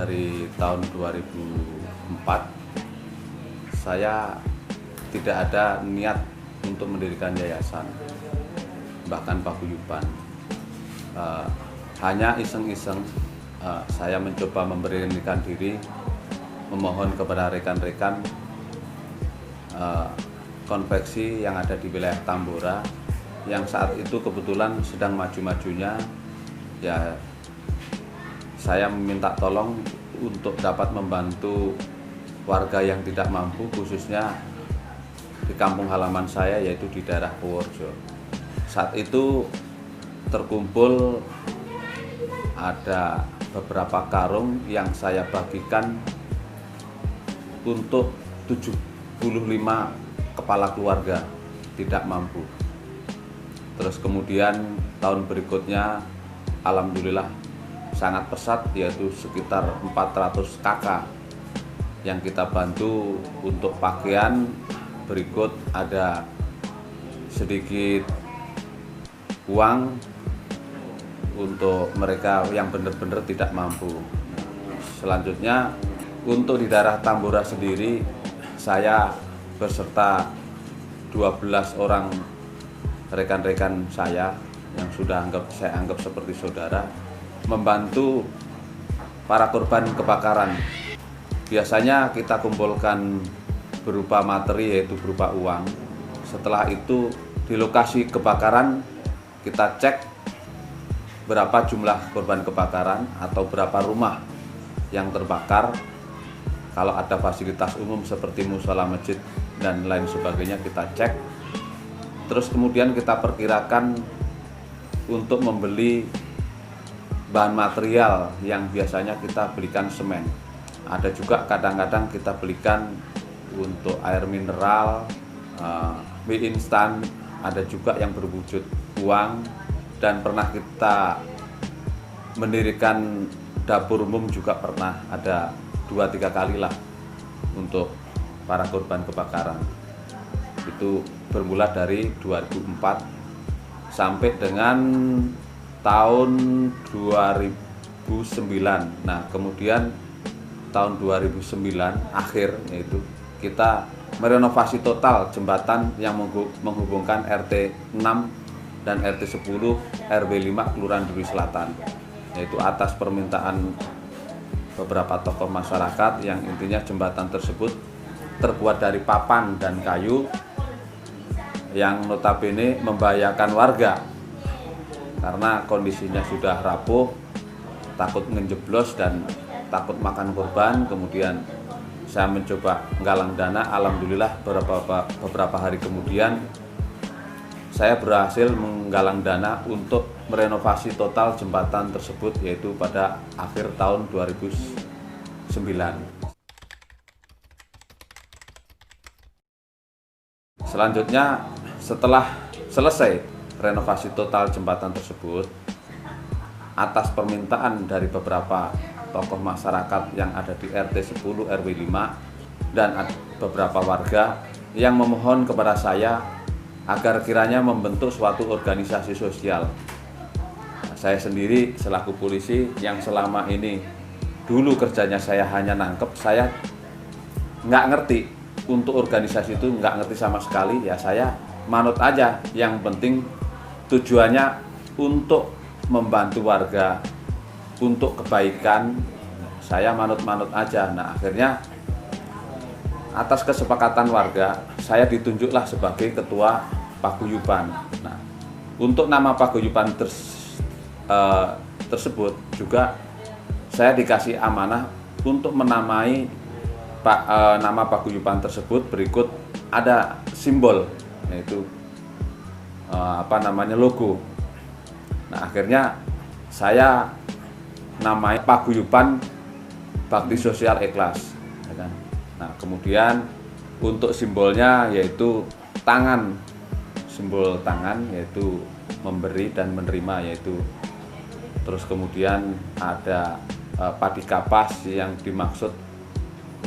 dari tahun 2004 saya tidak ada niat untuk mendirikan yayasan, bahkan paguyuban. Hanya iseng-iseng saya mencoba memberanikan diri, memohon kepada rekan-rekan konveksi yang ada di wilayah Tambora yang saat itu kebetulan sedang maju-majunya. Ya, saya meminta tolong untuk dapat membantu warga yang tidak mampu, khususnya di kampung halaman saya, yaitu di daerah Purworejo. Saat itu terkumpul ada beberapa karung yang saya bagikan untuk 75 kepala keluarga tidak mampu. Terus kemudian tahun berikutnya alhamdulillah sangat pesat, yaitu sekitar 400 kakak yang kita bantu untuk pakaian. Berikut ada sedikit uang untuk mereka yang benar-benar tidak mampu. Selanjutnya untuk di daerah Tambora sendiri, saya beserta 12 orang rekan-rekan saya yang saya anggap seperti saudara, membantu para korban kebakaran. Biasanya kita kumpulkan berupa materi, yaitu berupa uang. Setelah itu di lokasi kebakaran kita cek berapa jumlah korban kebakaran atau berapa rumah yang terbakar. Kalau ada fasilitas umum seperti mushola, masjid dan lain sebagainya kita cek. Terus kemudian kita perkirakan untuk membeli bahan material yang biasanya kita belikan semen. Ada juga kadang-kadang kita belikan untuk air mineral, mie instan, ada juga yang berwujud uang, dan pernah kita mendirikan dapur umum juga pernah ada 2-3 kali lah untuk para korban kebakaran. Itu bermula dari 2004 sampai dengan tahun 2009. Nah, kemudian tahun 2009 akhir, yaitu kita merenovasi total jembatan yang menghubungkan RT 6 dan RT 10 RW 5 Kelurahan Duri Selatan, yaitu atas permintaan beberapa tokoh masyarakat, yang intinya jembatan tersebut terbuat dari papan dan kayu yang notabene membahayakan warga karena kondisinya sudah rapuh, takut ngejeblos dan takut makan korban. Kemudian saya mencoba menggalang dana, alhamdulillah beberapa hari kemudian saya berhasil menggalang dana untuk merenovasi total jembatan tersebut, yaitu pada akhir tahun 2009. Selanjutnya, setelah selesai renovasi total jembatan tersebut, atas permintaan dari beberapa tokoh masyarakat yang ada di RT 10 RW 5 dan beberapa warga yang memohon kepada saya agar kiranya membentuk suatu organisasi sosial. Saya sendiri selaku polisi yang selama ini dulu kerjanya saya hanya nangkep, saya nggak ngerti untuk organisasi itu, nggak ngerti sama sekali. Ya saya manut aja, yang penting tujuannya untuk membantu warga, untuk kebaikan, saya manut-manut aja. Nah, akhirnya atas kesepakatan warga, saya ditunjuklah sebagai ketua paguyuban. Nah, untuk nama paguyuban tersebut juga saya dikasih amanah untuk menamai nama paguyuban tersebut. Berikut ada simbol, yaitu logo. Nah, akhirnya saya namanya Paguyuban Bakti Sosial Ikhlas, ya kan? Nah, kemudian untuk simbolnya yaitu tangan, simbol tangan, yaitu memberi dan menerima, yaitu. Terus kemudian ada padi kapas, yang dimaksud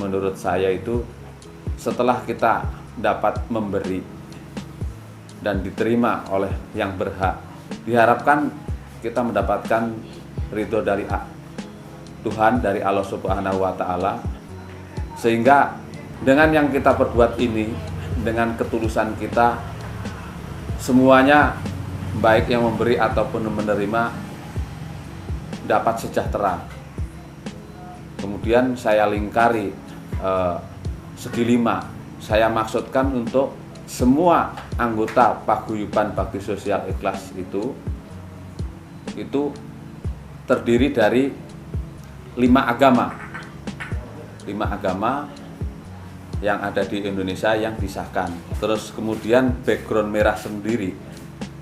menurut saya itu setelah kita dapat memberi dan diterima oleh yang berhak, diharapkan kita mendapatkan ridho dari Tuhan, dari Allah Subhanahu wa Ta'ala, sehingga dengan yang kita perbuat ini, dengan ketulusan kita, semuanya baik yang memberi ataupun menerima dapat sejahtera. Kemudian saya lingkari segi 5. Saya maksudkan untuk semua anggota Paguyuban Bakti Sosial Ikhlas itu terdiri dari 5 agama. 5 agama yang ada di Indonesia yang disahkan. Terus kemudian background merah sendiri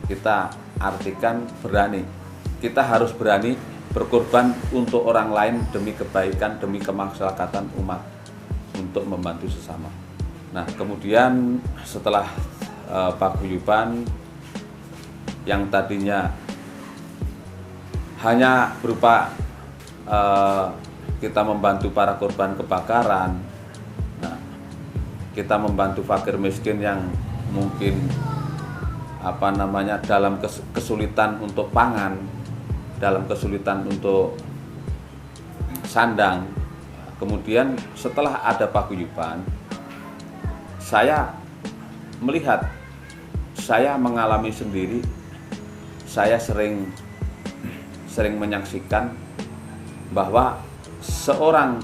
kita artikan berani. Kita harus berani berkorban untuk orang lain demi kebaikan, demi kemaslahatan umat, untuk membantu sesama. Nah, kemudian setelah paguyuban yang tadinya hanya berupa kita membantu para korban kebakaran, nah, kita membantu fakir miskin yang mungkin dalam kesulitan untuk pangan, dalam kesulitan untuk sandang. Kemudian setelah ada paguyuban, saya melihat, saya mengalami sendiri, saya sering menyaksikan bahwa seorang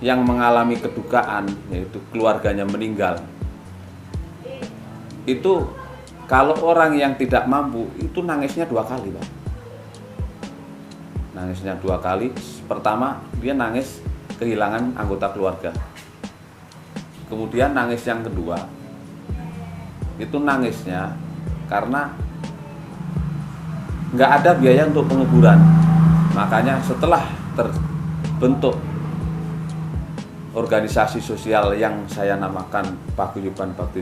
yang mengalami kedukaan, yaitu keluarganya meninggal, itu kalau orang yang tidak mampu itu nangisnya 2 kali, Pak. Nangisnya 2 kali. Pertama, dia nangis kehilangan anggota keluarga. Kemudian nangis yang kedua, itu nangisnya karena nggak ada biaya untuk penguburan. Makanya setelah terbentuk organisasi sosial yang saya namakan Paguyuban Bakti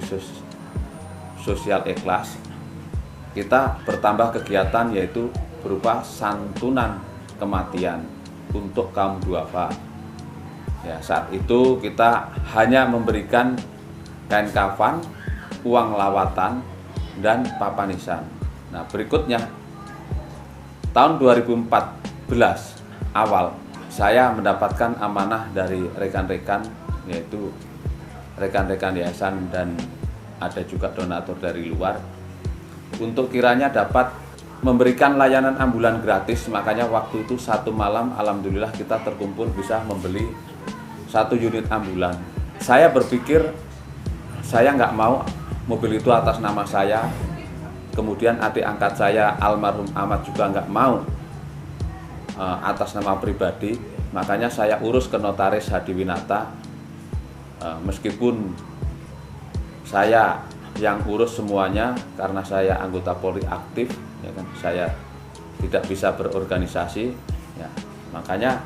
Sosial Ikhlas, kita bertambah kegiatan yaitu berupa santunan kematian untuk kaum duafa. Ya, saat itu kita hanya memberikan kain kafan, uang lawatan, dan papanisan. Nah, berikutnya tahun 2014 awal saya mendapatkan amanah dari rekan-rekan, yaitu rekan-rekan yayasan dan ada juga donatur dari luar, untuk kiranya dapat memberikan layanan ambulan gratis. Makanya waktu itu 1 malam alhamdulillah kita terkumpul bisa membeli 1 unit ambulan. Saya berpikir saya nggak mau mobil itu atas nama saya, kemudian adik angkat saya almarhum Ahmad juga nggak mau atas nama pribadi. Makanya saya urus ke notaris Hadiwinata, meskipun saya yang urus semuanya karena saya anggota Polri aktif, ya kan, saya tidak bisa berorganisasi, ya, makanya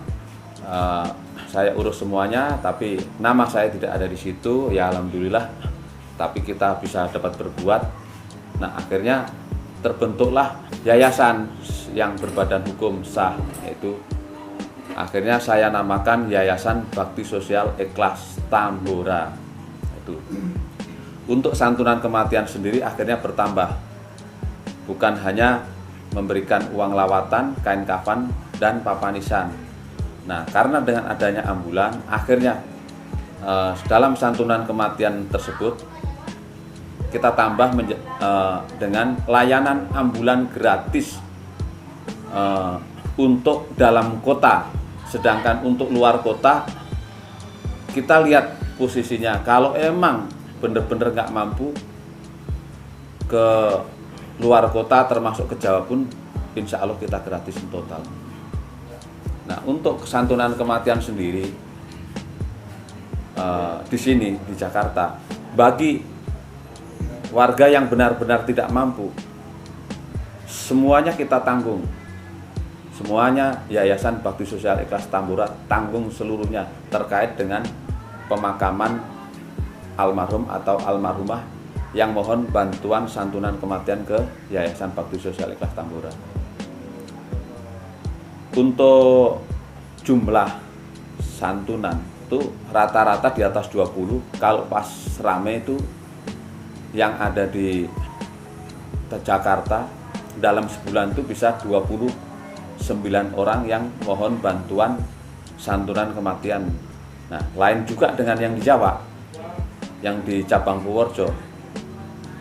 saya urus semuanya, tapi nama saya tidak ada di situ, ya alhamdulillah. Tapi kita bisa dapat berbuat. Nah, akhirnya terbentuklah yayasan yang berbadan hukum sah, yaitu akhirnya saya namakan Yayasan Bakti Sosial Ikhlas Tambora. Itu untuk santunan kematian sendiri akhirnya bertambah, bukan hanya memberikan uang lawatan, kain kafan, dan papanisan. Nah, karena dengan adanya ambulan, akhirnya dalam santunan kematian tersebut kita tambah dengan layanan ambulan gratis untuk dalam kota. Sedangkan untuk luar kota, kita lihat posisinya, kalau emang bener-bener nggak mampu ke luar kota termasuk ke Jawa pun, insya Allah kita gratisin total. Nah, untuk santunan kematian sendiri di sini di Jakarta, bagi warga yang benar-benar tidak mampu, semuanya kita tanggung. Semuanya Yayasan Bakti Sosial Ikhlas Tambora tanggung seluruhnya terkait dengan pemakaman almarhum atau almarhumah yang mohon bantuan santunan kematian ke Yayasan Bakti Sosial Ikhlas Tambora. Untuk jumlah santunan itu rata-rata di atas 20. Kalau pas rame itu yang ada di Jakarta dalam sebulan itu bisa 29 orang yang mohon bantuan santunan kematian. Nah, lain juga dengan yang di Jawa, yang di cabang Purworejo.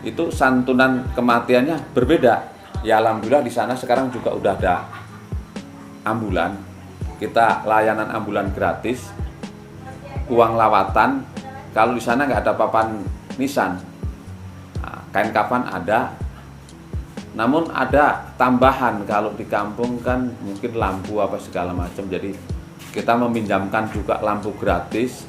Itu santunan kematiannya berbeda. Ya alhamdulillah di sana sekarang juga udah ada ambulan. Kita layanan ambulan gratis, uang lawatan. Kalau di sana nggak ada papan nisan, nah, kain kafan ada. Namun ada tambahan, kalau di kampung kan mungkin lampu apa segala macam. Jadi kita meminjamkan juga lampu gratis,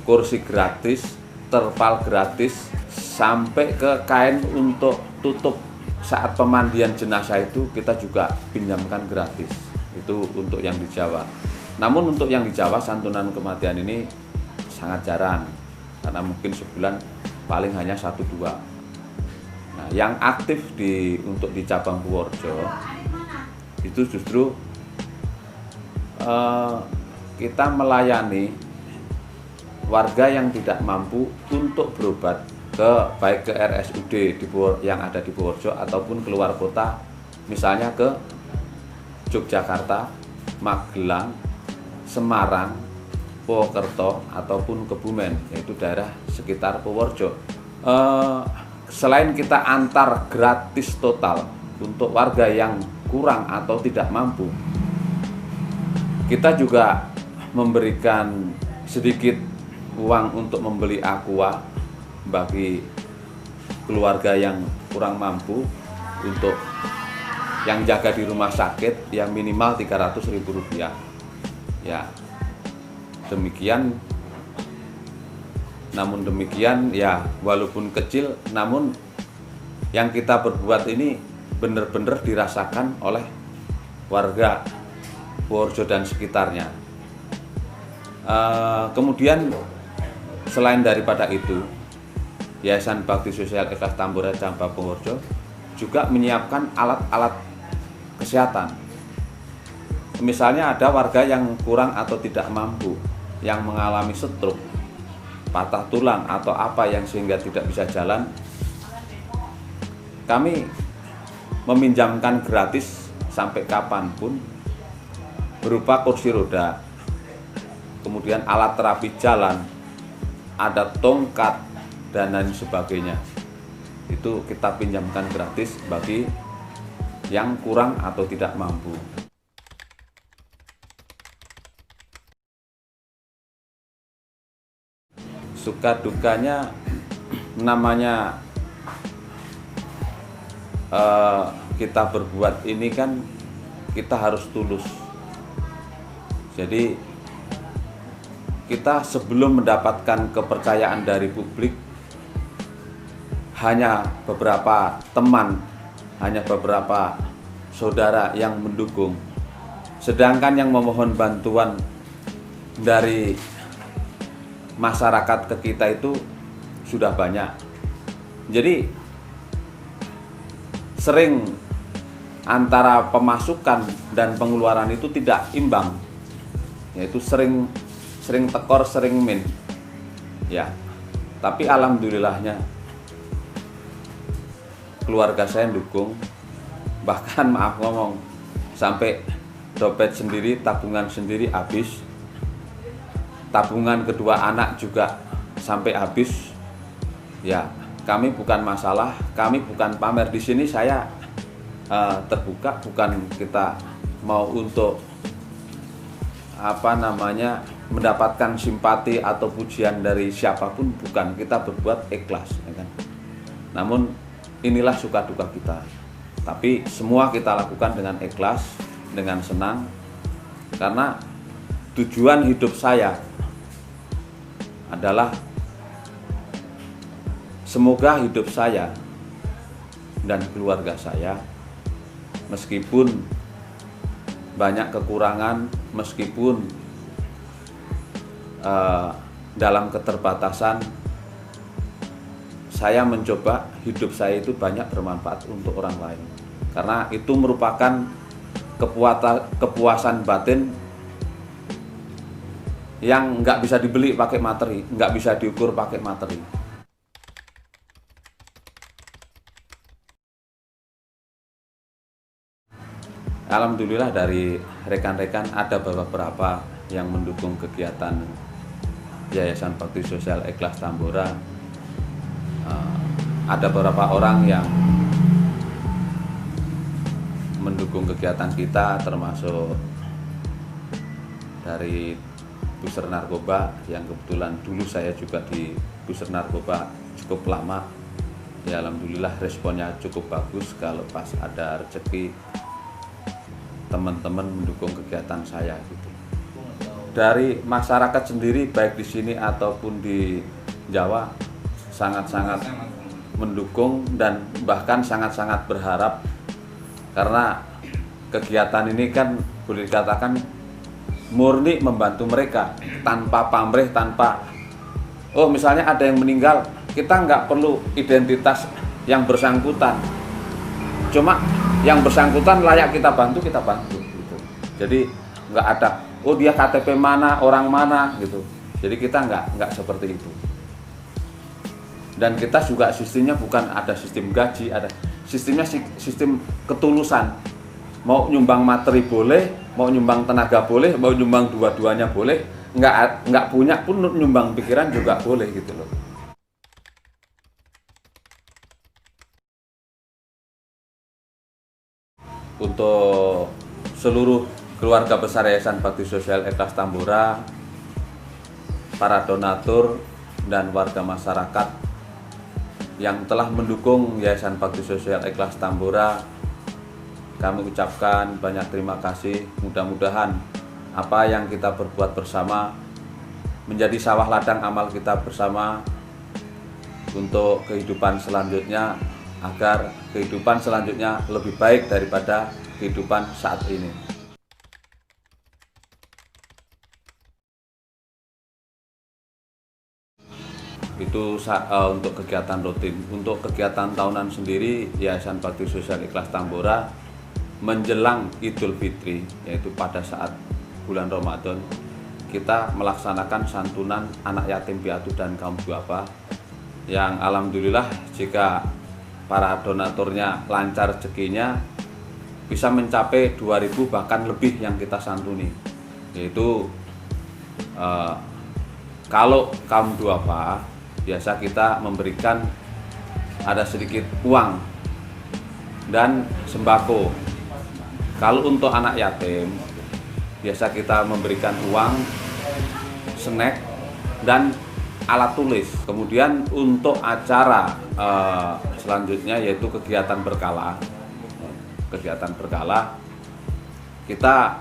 kursi gratis, terpal gratis, sampai ke kain untuk tutup saat pemandian jenazah itu kita juga pinjamkan gratis. Itu untuk yang di Jawa. Namun untuk yang di Jawa santunan kematian ini sangat jarang, karena mungkin sebulan paling hanya 1-2. Nah, yang aktif untuk di cabang Purworejo itu justru kita melayani warga yang tidak mampu untuk berobat baik ke RSUD yang ada di Purworejo ataupun keluar kota, misalnya ke Yogyakarta, Magelang, Semarang, Purwokerto ataupun Kebumen, yaitu daerah sekitar Purworejo. Selain kita antar gratis total untuk warga yang kurang atau tidak mampu, kita juga memberikan sedikit uang untuk membeli aqua bagi keluarga yang kurang mampu, untuk yang jaga di rumah sakit yang minimal Rp300.000. Ya, demikian. Namun demikian ya, walaupun kecil, namun yang kita berbuat ini benar-benar dirasakan oleh warga Purworejo dan sekitarnya. Kemudian selain daripada itu, Yayasan Bakti Sosial Ikhlas Tambora Cabang Purworejo juga menyiapkan alat-alat kesehatan. Misalnya ada warga yang kurang atau tidak mampu, yang mengalami stroke, patah tulang atau apa yang sehingga tidak bisa jalan, kami meminjamkan gratis sampai kapanpun berupa kursi roda, kemudian alat terapi jalan, ada tongkat dan lain sebagainya. Itu kita pinjamkan gratis bagi yang kurang atau tidak mampu. Suka dukanya namanya kita berbuat ini kan kita harus tulus. Jadi kita sebelum mendapatkan kepercayaan dari publik, hanya beberapa teman, hanya beberapa saudara yang mendukung. Sedangkan yang memohon bantuan dari masyarakat ke kita itu sudah banyak. Jadi sering antara pemasukan dan pengeluaran itu tidak imbang. Yaitu sering tekor, sering min. Ya. Tapi alhamdulillahnya keluarga saya dukung, bahkan maaf ngomong, sampai dompet sendiri, tabungan sendiri habis, tabungan kedua anak juga sampai habis. Ya, kami bukan masalah, kami bukan pamer di sini. Saya terbuka, bukan kita mau untuk mendapatkan simpati atau pujian dari siapapun, bukan. Kita berbuat ikhlas, ya kan? Namun inilah suka duka kita. Tapi semua kita lakukan dengan ikhlas, dengan senang, karena tujuan hidup saya adalah semoga hidup saya dan keluarga saya, meskipun banyak kekurangan, meskipun dalam keterbatasan, saya mencoba hidup saya itu banyak bermanfaat untuk orang lain, karena itu merupakan kepuasan batin yang nggak bisa dibeli pakai materi, nggak bisa diukur pakai materi. Alhamdulillah dari rekan-rekan ada beberapa yang mendukung kegiatan Yayasan Bakti Sosial Ikhlas Tambora. Ada beberapa orang yang mendukung kegiatan kita, termasuk dari Puser Narkoba yang kebetulan dulu saya juga di Puser Narkoba cukup lama. Ya alhamdulillah responnya cukup bagus kalau pas ada rezeki teman-teman mendukung kegiatan saya gitu. Dari masyarakat sendiri baik di sini ataupun di Jawa sangat-sangat mendukung dan bahkan sangat-sangat berharap, karena kegiatan ini kan boleh dikatakan murni membantu mereka tanpa pamrih, tanpa misalnya ada yang meninggal, kita nggak perlu identitas yang bersangkutan, cuma yang bersangkutan layak kita bantu gitu. Jadi nggak ada dia KTP mana, orang mana gitu. Jadi kita nggak seperti itu. Dan kita juga sistemnya bukan ada sistem gaji, ada sistemnya sistem ketulusan. Mau nyumbang materi boleh, mau nyumbang tenaga boleh, mau nyumbang dua-duanya boleh, nggak punya pun nyumbang pikiran juga boleh gitu loh. Untuk seluruh keluarga besar Yayasan Bakti Sosial Ikhlas Tambora, para donatur dan warga masyarakat yang telah mendukung Yayasan Bakti Sosial Ikhlas Tambora, kami ucapkan banyak terima kasih. Mudah-mudahan apa yang kita berbuat bersama menjadi sawah ladang amal kita bersama untuk kehidupan selanjutnya, agar kehidupan selanjutnya lebih baik daripada kehidupan saat ini. Itu untuk kegiatan rutin. Untuk kegiatan tahunan sendiri, Yayasan Bakti Sosial Ikhlas Tambora menjelang Idul Fitri, yaitu pada saat bulan Ramadan, kita melaksanakan santunan anak yatim piatu dan kaum duafa, yang alhamdulillah jika para donaturnya lancar rezekinya bisa mencapai 2.000 bahkan lebih yang kita santuni. Yaitu kalau kaum duafa biasa kita memberikan ada sedikit uang dan sembako. Kalau untuk anak yatim biasa kita memberikan uang, snack, dan alat tulis. Kemudian untuk acara selanjutnya yaitu kegiatan berkala. Kita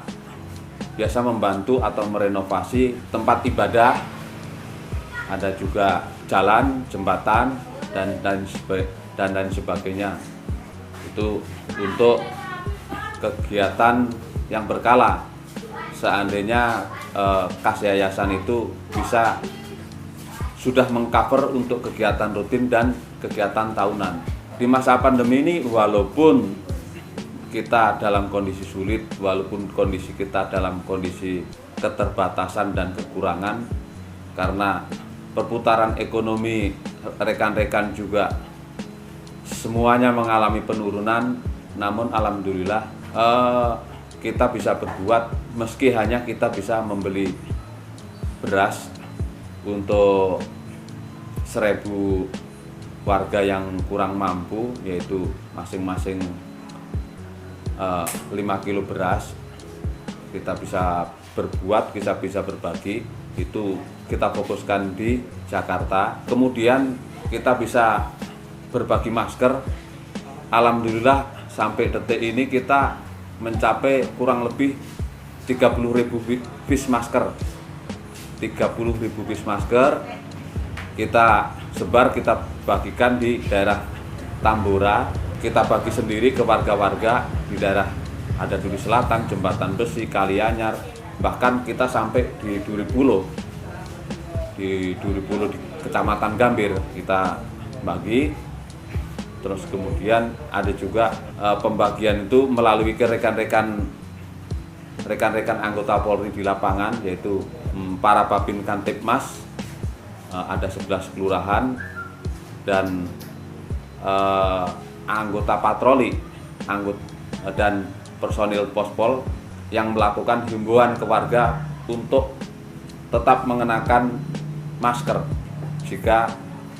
biasa membantu atau merenovasi tempat ibadah, ada juga jalan, jembatan, dan lain sebagainya. Itu untuk kegiatan yang berkala. Seandainya kas yayasan itu bisa sudah mengcover untuk kegiatan rutin dan kegiatan tahunan. Di masa pandemi ini, walaupun kita dalam kondisi sulit, walaupun kondisi kita dalam kondisi keterbatasan dan kekurangan, karena perputaran ekonomi rekan-rekan juga semuanya mengalami penurunan, namun alhamdulillah kita bisa berbuat, meski hanya kita bisa membeli beras untuk 1.000 warga yang kurang mampu, yaitu masing-masing 5 kilo beras. Kita bisa berbuat, kita bisa berbagi. Itu kita fokuskan di Jakarta. Kemudian kita bisa berbagi masker. Alhamdulillah sampai detik ini kita mencapai kurang lebih 30.000 piece masker. 30.000 piece masker kita sebar, kita bagikan di daerah Tambora. Kita bagi sendiri ke warga-warga di daerah, ada di Selatan, Jembatan Besi, Kalianyar, bahkan kita sampai di Duripulo. Di Duripulo di Kecamatan Gambir kita bagi. Terus kemudian ada juga pembagian itu melalui ke rekan-rekan anggota Polri di lapangan, yaitu para Babin Kantipmas, ada 11 kelurahan, dan anggota patroli dan personil Pospol yang melakukan himbauan ke warga untuk tetap mengenakan masker jika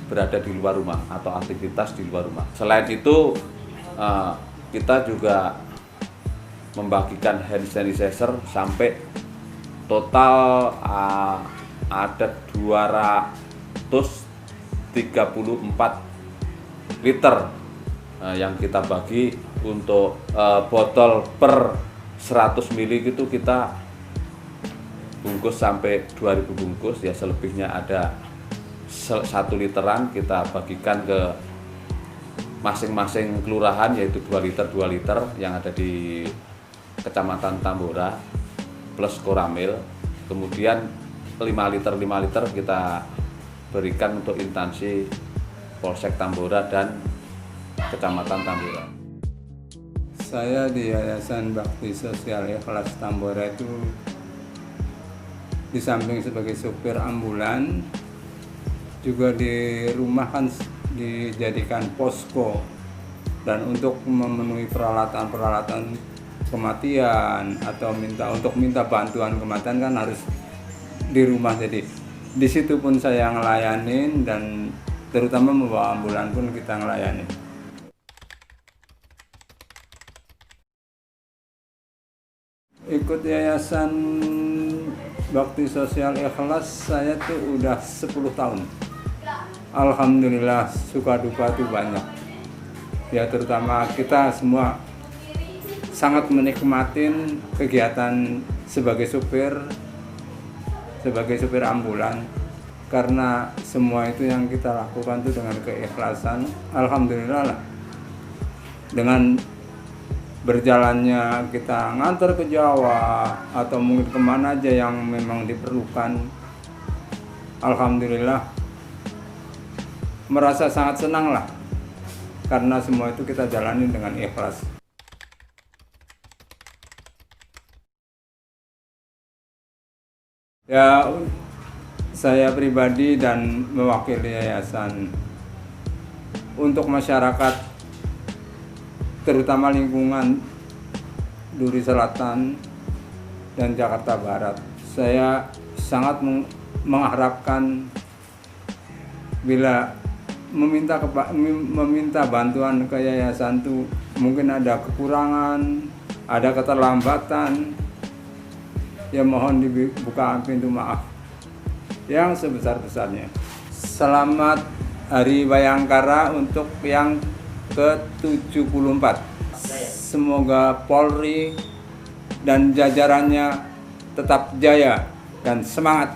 berada di luar rumah atau aktivitas di luar rumah. Selain itu, kita juga membagikan hand sanitizer sampai total ada 234 liter yang kita bagi untuk botol per 100 ml itu kita bungkus sampai 2000 bungkus ya, selebihnya ada 1 literan kita bagikan ke masing-masing kelurahan, yaitu 2 liter yang ada di Kecamatan Tambora plus Koramil. Kemudian 5 liter kita berikan untuk instansi Polsek Tambora dan Kecamatan Tambora. Saya di Yayasan Bakti Sosial Ikhlas Tambora itu di samping sebagai supir ambulan, juga di rumah kan dijadikan posko, dan untuk memenuhi peralatan kematian atau minta bantuan kematian kan harus di rumah. Jadi di situ pun saya ngelayanin, dan terutama membawa ambulan pun kita ngelayanin. Ikut Yayasan Bakti Sosial Ikhlas saya tuh udah 10 tahun. Alhamdulillah, suka duka tuh banyak. Ya, terutama kita semua sangat menikmatin kegiatan sebagai supir ambulan, karena semua itu yang kita lakukan tuh dengan keikhlasan. Alhamdulillah lah, dengan berjalannya kita ngantar ke Jawa atau mungkin kemana aja yang memang diperlukan, alhamdulillah merasa sangat senang lah, karena semua itu kita jalani dengan ikhlas. Ya, saya pribadi dan mewakili yayasan untuk masyarakat, terutama lingkungan Duri Selatan dan Jakarta Barat, saya sangat mengharapkan bila meminta bantuan ke yayasan itu mungkin ada kekurangan, ada keterlambatan, ya mohon dibuka pintu maaf yang sebesar-besarnya. Selamat Hari Bayangkara untuk yang ke-74. Semoga Polri dan jajarannya tetap jaya dan semangat.